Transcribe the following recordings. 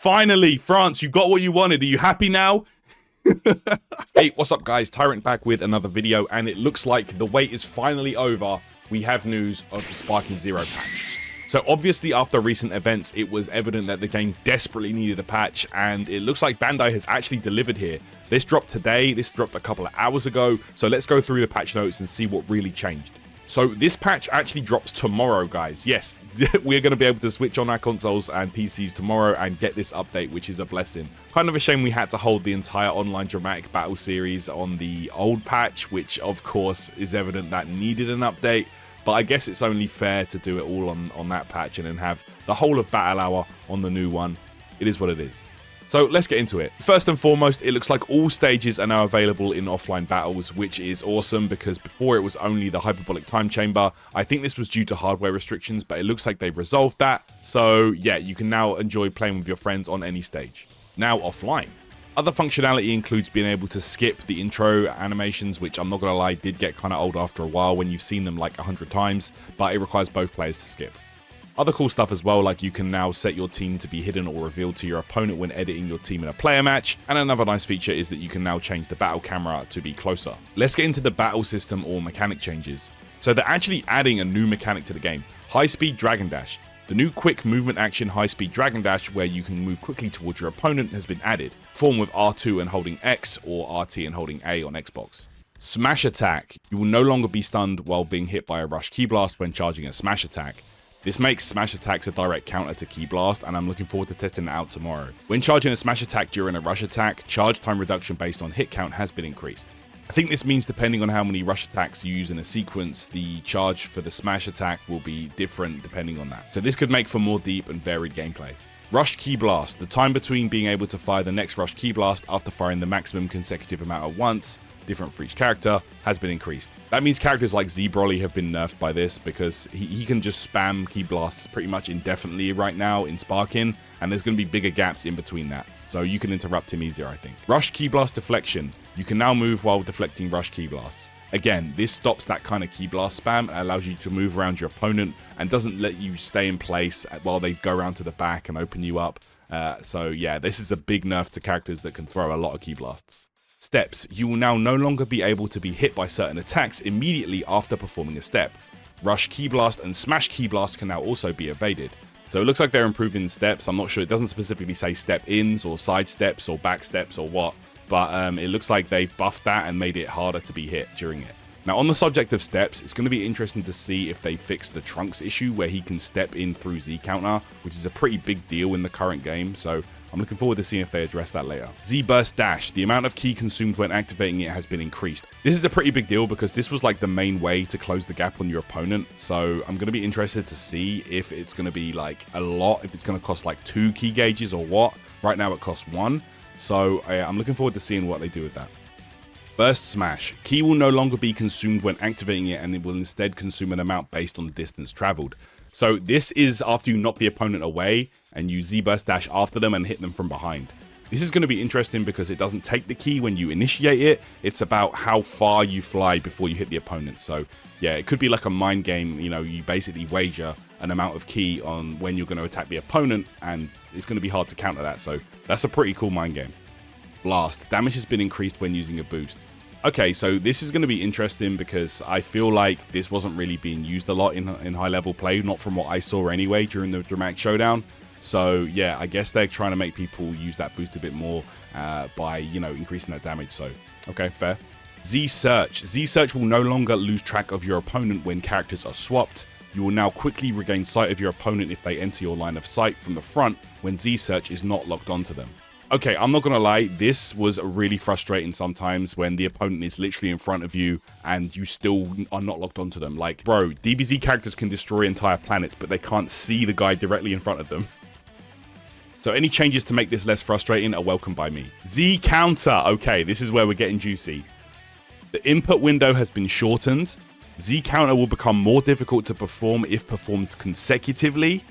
Finally, France, you got what you wanted. Are you happy now? Hey, what's up guys? Tyrant back with another video, and it looks like the wait is finally over. We have news of the Sparking Zero patch. So obviously after recent events, it was evident that the game desperately needed a patch, and it looks like Bandai has actually delivered here. This dropped today, this dropped a couple of hours ago, so let's go through the patch notes and see what really changed. So this patch actually drops tomorrow, guys. Yes, we're going to be able to switch on our consoles and PCs tomorrow and get this update, which is a blessing. Kind of a shame we had to hold the entire online dramatic battle series on the old patch, which of course is evident that needed an update. But I guess it's only fair to do it all on that patch and then have the whole of Battle Hour on the new one. It is what it is. So let's get into it. First and foremost, it looks like all stages are now available in offline battles, which is awesome because before it was only the hyperbolic time chamber. I think this was due to hardware restrictions, but it looks like they've resolved that. So yeah, you can now enjoy playing with your friends on any stage. Now offline. Other functionality includes being able to skip the intro animations, which I'm not gonna lie, did get kind of old after a while when you've seen them like 100 times, but it requires both players to skip. Other cool stuff as well, like you can now set your team to be hidden or revealed to your opponent when editing your team in a player match. And another nice feature is that you can now change the battle camera to be closer. Let's get into the battle system or mechanic changes. So they're actually adding a new mechanic to the game, high-speed dragon dash. The new quick movement action high-speed dragon dash, where you can move quickly towards your opponent, has been added. Perform with R2 and holding X or RT and holding A on Xbox. Smash attack. You will no longer be stunned while being hit by a rush key blast when charging a smash attack. This makes smash attacks a direct counter to key blast, and I'm looking forward to testing that out tomorrow. When charging a smash attack during a rush attack, charge time reduction based on hit count has been increased. I think this means depending on how many rush attacks you use in a sequence, the charge for the smash attack will be different depending on that. So this could make for more deep and varied gameplay. Rushed key blast. The time between being able to fire the next rushed key blast after firing the maximum consecutive amount at once, different for each character, has been increased. That means characters like Z Broly have been nerfed by this because he can just spam key blasts pretty much indefinitely right now in Sparking, and there's going to be bigger gaps in between that, so you can interrupt him easier, I think. Rush key blast deflection. You can now move while deflecting rush key blasts. Again, this stops that kind of key blast spam and allows you to move around your opponent and doesn't let you stay in place while they go around to the back and open you up. So yeah, this is a big nerf to characters that can throw a lot of key blasts. Steps. You will now no longer be able to be hit by certain attacks immediately after performing a step. Rush key blast and smash key blast can now also be evaded. So it looks like they're improving steps. I'm not sure, it doesn't specifically say step ins or side steps or back steps or what, but it looks like they've buffed that and made it harder to be hit during it. Now on the subject of steps, it's going to be interesting to see if they fix the Trunks issue where he can step in through Z counter, which is a pretty big deal in the current game, so I'm looking forward to seeing if they address that later. Z burst dash. The amount of ki consumed when activating it has been increased. This is a pretty big deal because this was like the main way to close the gap on your opponent, so I'm going to be interested to see if it's going to be like a lot, if it's going to cost like 2 ki gauges or what. Right now it costs 1, so I'm looking forward to seeing what they do with that. Burst smash. Ki will no longer be consumed when activating it, and it will instead consume an amount based on the distance traveled. So this is after you knock the opponent away and you Z-burst dash after them and hit them from behind. This is going to be interesting because it doesn't take the ki when you initiate it. It's about how far you fly before you hit the opponent. So yeah, it could be like a mind game. You know, you basically wager an amount of ki on when you're going to attack the opponent, and it's going to be hard to counter that. So that's a pretty cool mind game. Blast. Damage has been increased when using a boost. Okay, so this is going to be interesting because I feel like this wasn't really being used a lot in high-level play, not from what I saw anyway during the dramatic showdown. So yeah, I guess they're trying to make people use that boost a bit more by, you know, increasing that damage. So, okay, fair. Z-Search. Z-Search will no longer lose track of your opponent when characters are swapped. You will now quickly regain sight of your opponent if they enter your line of sight from the front when Z-Search is not locked onto them. Okay, I'm not gonna lie, this was really frustrating sometimes when the opponent is literally in front of you and you still are not locked onto them. Like, bro, DBZ characters can destroy entire planets, but they can't see the guy directly in front of them. So any changes to make this less frustrating are welcome by me. Z counter. Okay, this is where we're getting juicy. The input window has been shortened. Z counter will become more difficult to perform if performed consecutively.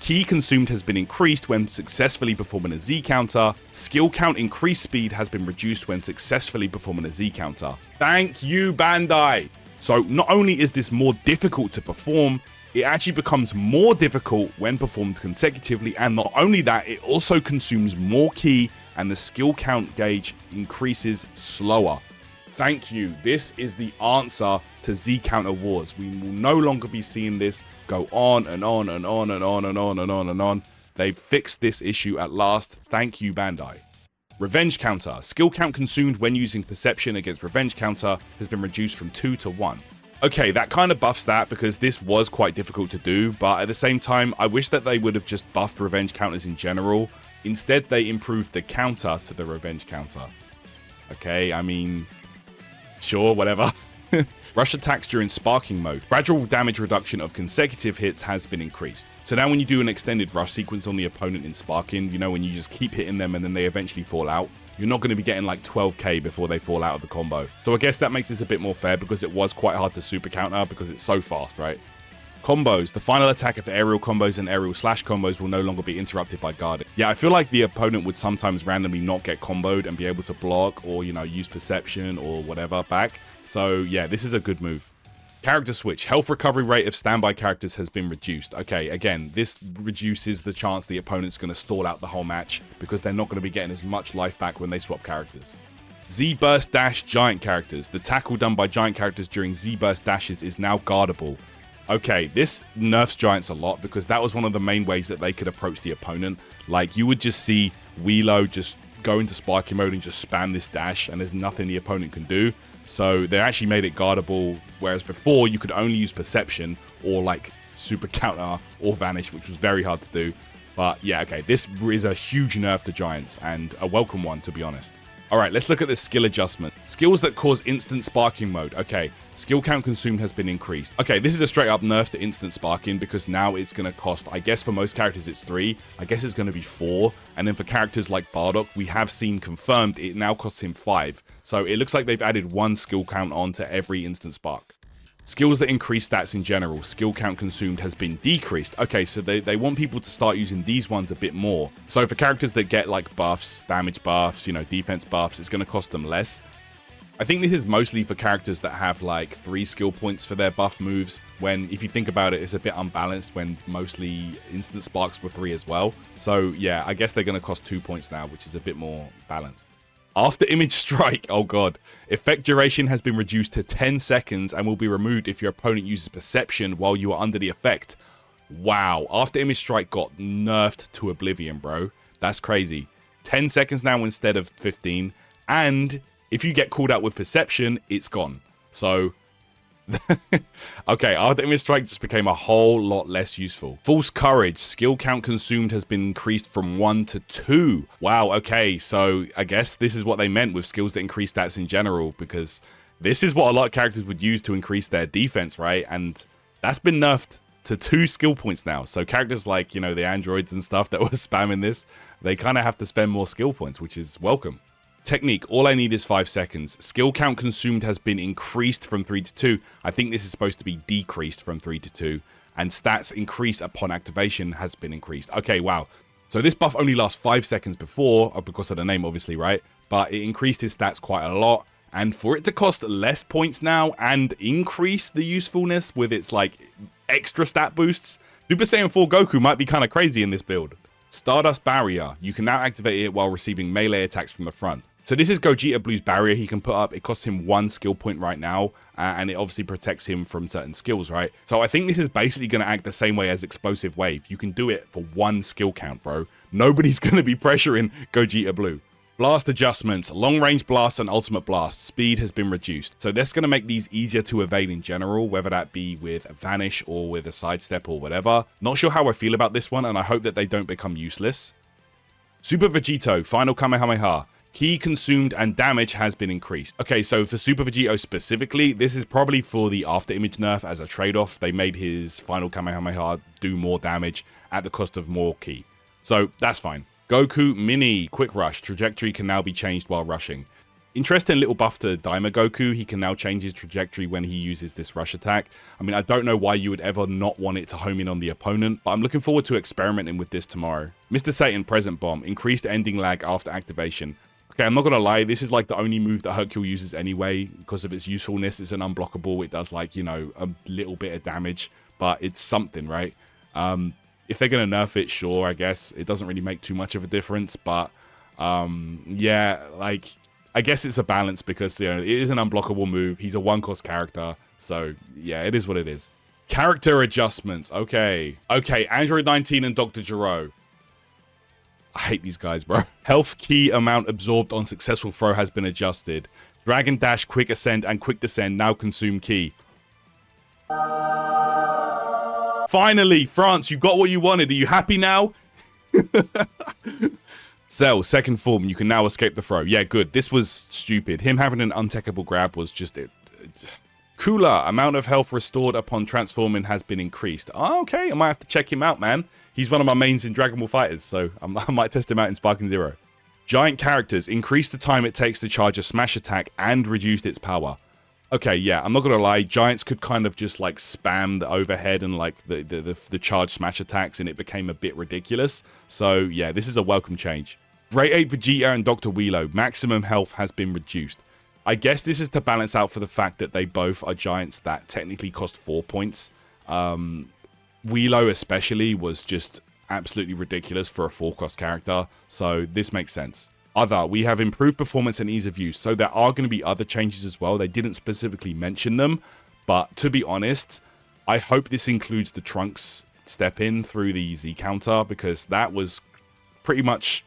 Ki consumed has been increased when successfully performing a Z counter. Skill count increased speed has been reduced when successfully performing a Z counter. Thank you, Bandai. So not only is this more difficult to perform, it actually becomes more difficult when performed consecutively, and not only that, it also consumes more ki and the skill count gauge increases slower. Thank you. This is the answer to Z counter wars. We will no longer be seeing this go on and on and on and on and on and on and on. They've fixed this issue at last. Thank you, Bandai. Revenge counter. Skill count consumed when using perception against revenge counter has been reduced from 2 to 1. Okay, that kind of buffs that because this was quite difficult to do, but at the same time, I wish that they would have just buffed revenge counters in general. Instead, they improved the counter to the revenge counter. Okay, I mean, sure, whatever. Rush attacks during sparking mode. Gradual damage reduction of consecutive hits has been increased. So now when you do an extended rush sequence on the opponent in sparking, you know, when you just keep hitting them and then they eventually fall out, you're not going to be getting like 12k before they fall out of the combo. So I guess that makes this a bit more fair because it was quite hard to super counter because it's so fast, right? Combos. The final attack of aerial combos and aerial slash combos will no longer be interrupted by guarding. Yeah, I feel like the opponent would sometimes randomly not get comboed and be able to block or, you know, use perception or whatever back. So yeah, this is a good move. Character switch. Health recovery rate of standby characters has been reduced. Okay, again, this reduces the chance the opponent's going to stall out the whole match because they're not going to be getting as much life back when they swap characters. Z-burst dash giant characters. The tackle done by giant characters during Z-burst dashes is now guardable. Okay, this nerfs giants a lot because that was one of the main ways that they could approach the opponent. Like, you would just see Wheelo just go into sparking mode and just spam this dash and there's nothing the opponent can do. So they actually made it guardable, whereas before you could only use perception or like super counter or vanish, which was very hard to do. But yeah, okay, this is a huge nerf to giants and a welcome one, to be honest. All right, let's look at the skill adjustment. Skills that cause instant sparking mode. Okay, skill count consumed has been increased. Okay, this is a straight up nerf to instant sparking because now it's going to cost, I guess for most characters it's 3. I guess it's going to be 4. And then for characters like Bardock, we have seen confirmed it now costs him 5. So it looks like they've added 1 skill count onto every instant spark. Skills that increase stats in general. Skill count consumed has been decreased. Okay, so they want people to start using these ones a bit more. So for characters that get like buffs, damage buffs, you know, defense buffs, it's going to cost them less. I think this is mostly for characters that have like 3 skill points for their buff moves, when if you think about it, it's a bit unbalanced when mostly instant sparks were 3 as well. So yeah, I guess they're going to cost 2 points now, which is a bit more balanced. After image strike, oh god, effect duration has been reduced to 10 seconds and will be removed if your opponent uses perception while you are under the effect. Wow, after image strike got nerfed to oblivion, bro. That's crazy. 10 seconds now instead of 15, and if you get called out with perception, it's gone. So okay, after image strike just became a whole lot less useful. False courage. Skill count consumed has been increased from 1 to 2. Wow, okay, so I guess this is what they meant with skills that increase stats in general, because this is what a lot of characters would use to increase their defense, right? And that's been nerfed to 2 skill points now. So characters like, you know, the androids and stuff that were spamming this, they kind of have to spend more skill points, which is welcome. Technique, all I need is 5 seconds. Skill count consumed has been increased from 3 to 2. I think this is supposed to be decreased from 3 to 2. And stats increase upon activation has been increased. Okay, wow. So this buff only lasts 5 seconds before, because of the name obviously, right? But it increased his stats quite a lot. And for it to cost less points now and increase the usefulness with its like extra stat boosts, Super Saiyan 4 Goku might be kind of crazy in this build. Stardust Barrier. You can now activate it while receiving melee attacks from the front. So this is Gogeta Blue's barrier he can put up. It costs him 1 skill point right now, and it obviously protects him from certain skills, right? So I think this is basically going to act the same way as Explosive Wave. You can do it for 1 skill count, bro. Nobody's going to be pressuring Gogeta Blue. Blast adjustments. Long range blast and ultimate blast. Speed has been reduced. So that's going to make these easier to evade in general, whether that be with a vanish or with a sidestep or whatever. Not sure how I feel about this one, and I hope that they don't become useless. Super Vegito, final Kamehameha. Ki consumed and damage has been increased. Okay, so for Super Vegito specifically, this is probably for the after image nerf as a trade-off. They made his final Kamehameha do more damage at the cost of more ki. So that's fine. Goku Mini Quick Rush. Trajectory can now be changed while rushing. Interesting little buff to Daima Goku. He can now change his trajectory when he uses this rush attack. I mean, I don't know why you would ever not want it to home in on the opponent, but I'm looking forward to experimenting with this tomorrow. Mr. Satan Present Bomb. Increased ending lag after activation. Okay, I'm not going to lie. This is like the only move that Hercule uses anyway because of its usefulness. It's an unblockable. It does like, you know, a little bit of damage, but it's something, right? If they're going to nerf it, sure, I guess. It doesn't really make too much of a difference, but yeah, like, I guess it's a balance because, you know, it is an unblockable move. He's a one-cost character, so yeah, it is what it is. Character adjustments. Okay. Okay, Android 19 and Dr. Gero. I hate these guys, bro. Health key amount absorbed on successful throw has been adjusted. Dragon Dash, Quick Ascend, and Quick Descend now consume key. Finally, France, you got what you wanted. Are you happy now? Cell, second form. You can now escape the throw. Yeah, good. This was stupid. Him having an untechable grab was just it. Cooler, amount of health restored upon transforming has been increased. Oh, okay, I might have to check him out, man. He's one of my mains in Dragon Ball Fighters, so I might test him out in Sparking Zero. Giant characters, increase the time it takes to charge a smash attack and reduced its power. Okay, yeah, I'm not gonna lie, Giants could kind of just like spam the overhead and like the charge smash attacks, and it became a bit ridiculous. So yeah, this is a welcome change. Great 8 Vegeta and Dr. Wheelo, maximum health has been reduced. I guess this is to balance out for the fact that they both are giants that technically cost 4 points. Wheelo especially was just absolutely ridiculous for a 4-cost character, so this makes sense. Other, we have improved performance and ease of use, so there are going to be other changes as well. They didn't specifically mention them, but to be honest, I hope this includes the Trunks step in through the Z counter, because that was pretty much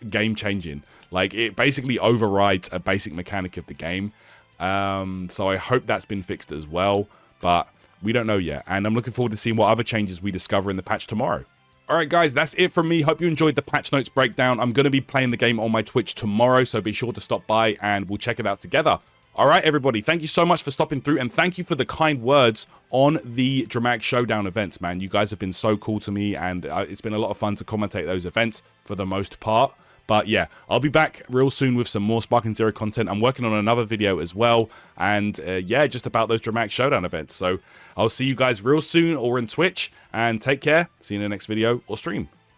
game changing. Like, it basically overrides a basic mechanic of the game. So I hope that's been fixed as well, but we don't know yet. And I'm looking forward to seeing what other changes we discover in the patch tomorrow. All right, guys, that's it from me. Hope you enjoyed the patch notes breakdown. I'm going to be playing the game on my Twitch tomorrow, so be sure to stop by and we'll check it out together. All right, everybody, thank you so much for stopping through, and thank you for the kind words on the Dramatic Showdown events, man. You guys have been so cool to me, and it's been a lot of fun to commentate those events for the most part. But yeah, I'll be back real soon with some more Sparking Zero content. I'm working on another video as well, and yeah, just about those Dramatic Showdown events. So I'll see you guys real soon or in Twitch, and take care. See you in the next video or stream.